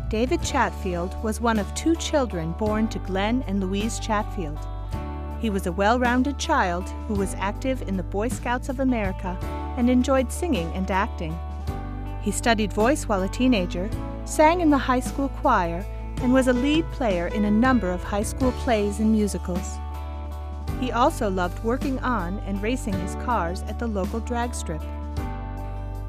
David Chatfield was one of 2 children born to Glenn and Louise Chatfield. He was a well-rounded child who was active in the Boy Scouts of America and enjoyed singing and acting. He studied voice while a teenager, sang in the high school choir, and was a lead player in a number of high school plays and musicals. He also loved working on and racing his cars at the local drag strip.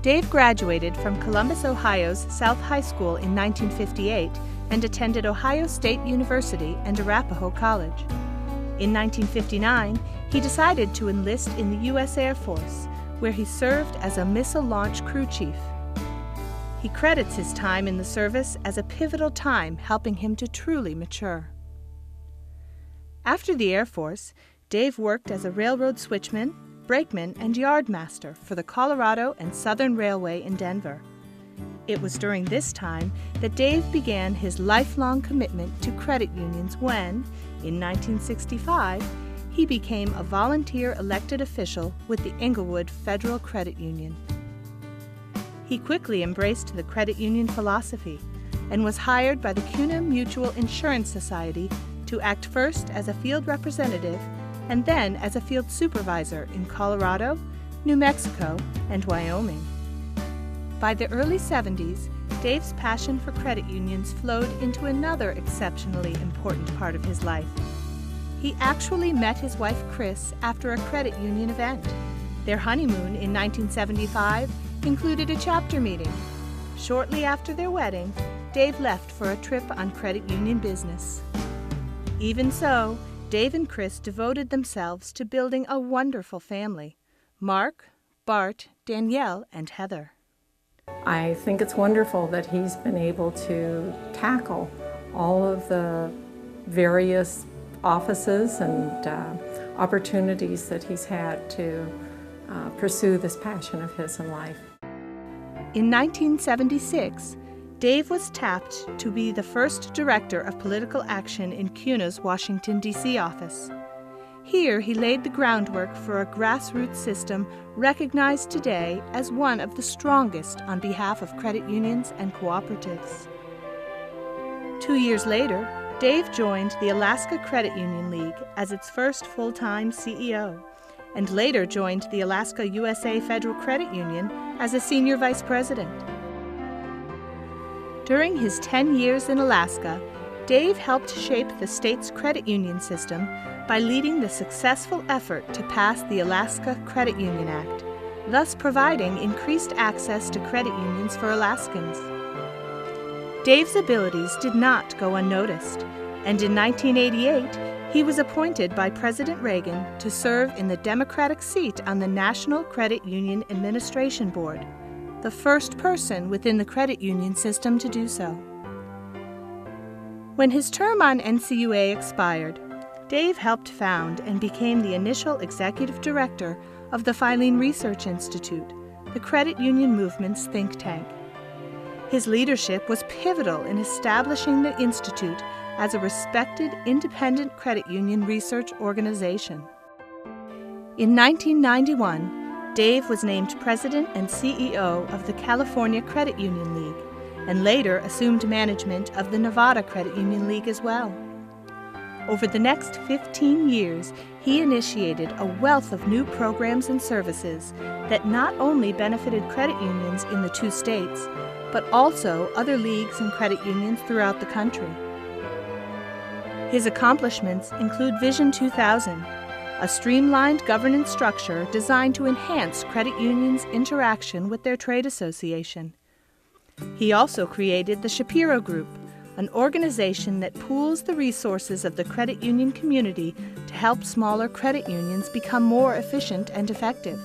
Dave graduated from Columbus, Ohio's South High School in 1958 and attended Ohio State University and Arapahoe College. In 1959, he decided to enlist in the U.S. Air Force, where he served as a missile launch crew chief. He credits his time in the service as a pivotal time helping him to truly mature. After the Air Force, Dave worked as a railroad switchman, brakeman, and yardmaster for the Colorado and Southern Railway in Denver. It was during this time that Dave began his lifelong commitment to credit unions when, in 1965, he became a volunteer elected official with the Englewood Federal Credit Union. He quickly embraced the credit union philosophy and was hired by the CUNA Mutual Insurance Society to act first as a field representative and then as a field supervisor in Colorado, New Mexico, and Wyoming. By the early 70s, Dave's passion for credit unions flowed into another exceptionally important part of his life. He actually met his wife Chris after a credit union event. Their honeymoon in 1975 included a chapter meeting. Shortly after their wedding, Dave left for a trip on credit union business. Even so, Dave and Chris devoted themselves to building a wonderful family: Mark, Bart, Danielle, and Heather. I think it's wonderful that he's been able to tackle all of the various offices and opportunities that he's had to pursue this passion of his in life. In 1976, Dave was tapped to be the first director of political action in CUNA's Washington, D.C. office. Here, he laid the groundwork for a grassroots system recognized today as one of the strongest on behalf of credit unions and cooperatives. 2 years later, Dave joined the Alaska Credit Union League as its first full-time CEO, and later joined the Alaska USA Federal Credit Union as a senior vice president. During his 10 years in Alaska, Dave helped shape the state's credit union system by leading the successful effort to pass the Alaska Credit Union Act, thus providing increased access to credit unions for Alaskans. Dave's abilities did not go unnoticed, and in 1988, he was appointed by President Reagan to serve in the Democratic seat on the National Credit Union Administration Board, the first person within the credit union system to do so. When his term on NCUA expired, Dave helped found and became the initial executive director of the Filene Research Institute, the credit union movement's think tank. His leadership was pivotal in establishing the institute as a respected independent credit union research organization. In 1991, Dave was named president and CEO of the California Credit Union League, and later assumed management of the Nevada Credit Union League as well. Over the next 15 years, he initiated a wealth of new programs and services that not only benefited credit unions in the 2 states, but also other leagues and credit unions throughout the country. His accomplishments include Vision 2000, a streamlined governance structure designed to enhance credit unions' interaction with their trade association. He also created the Shapiro Group, an organization that pools the resources of the credit union community to help smaller credit unions become more efficient and effective.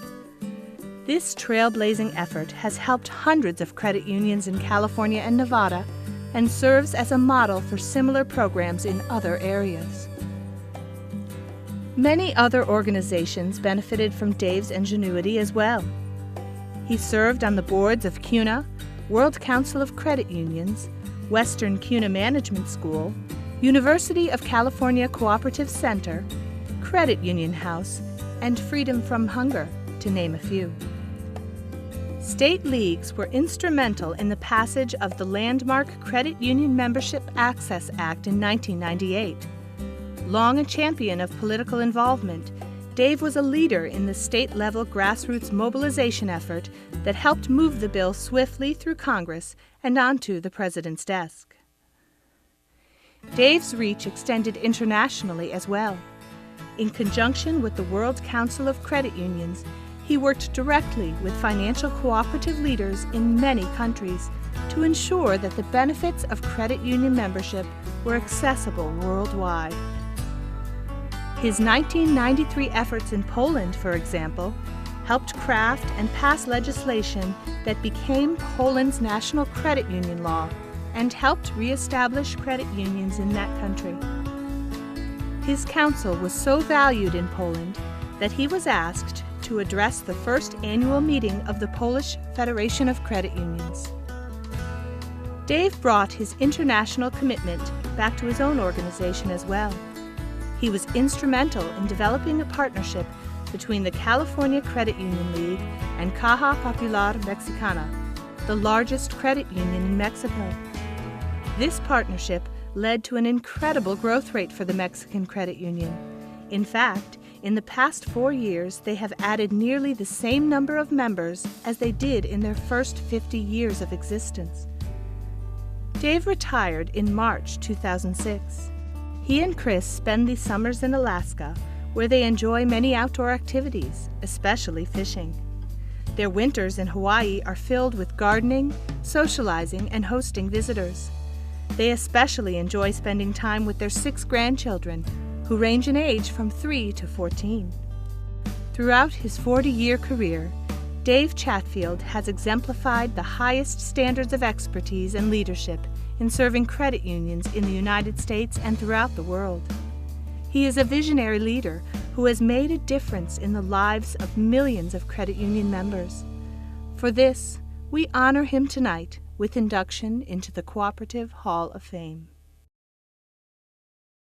This trailblazing effort has helped hundreds of credit unions in California and Nevada and serves as a model for similar programs in other areas. Many other organizations benefited from Dave's ingenuity as well. He served on the boards of CUNA, World Council of Credit Unions, Western CUNA Management School, University of California Cooperative Center, Credit Union House, and Freedom from Hunger, to name a few. State leagues were instrumental in the passage of the landmark Credit Union Membership Access Act in 1998. Long a champion of political involvement, Dave was a leader in the state-level grassroots mobilization effort that helped move the bill swiftly through Congress and onto the President's desk. Dave's reach extended internationally as well. In conjunction with the World Council of Credit Unions, he worked directly with financial cooperative leaders in many countries to ensure that the benefits of credit union membership were accessible worldwide. His 1993 efforts in Poland, for example, helped craft and pass legislation that became Poland's national credit union law and helped re-establish credit unions in that country. His counsel was so valued in Poland that he was asked to address the first annual meeting of the Polish Federation of Credit Unions. Dave brought his international commitment back to his own organization as well. He was instrumental in developing a partnership between the California Credit Union League and Caja Popular Mexicana, the largest credit union in Mexico. This partnership led to an incredible growth rate for the Mexican credit union. In fact, in the past 4 years, they have added nearly the same number of members as they did in their first 50 years of existence. Dave retired in March 2006. He and Chris spend the summers in Alaska, where they enjoy many outdoor activities, especially fishing. Their winters in Hawaii are filled with gardening, socializing, and hosting visitors. They especially enjoy spending time with their 6 grandchildren, who range in age from 3 to 14. Throughout his 40-year career, Dave Chatfield has exemplified the highest standards of expertise and leadership in serving credit unions in the United States and throughout the world. He is a visionary leader who has made a difference in the lives of millions of credit union members. For this, we honor him tonight with induction into the Cooperative Hall of Fame.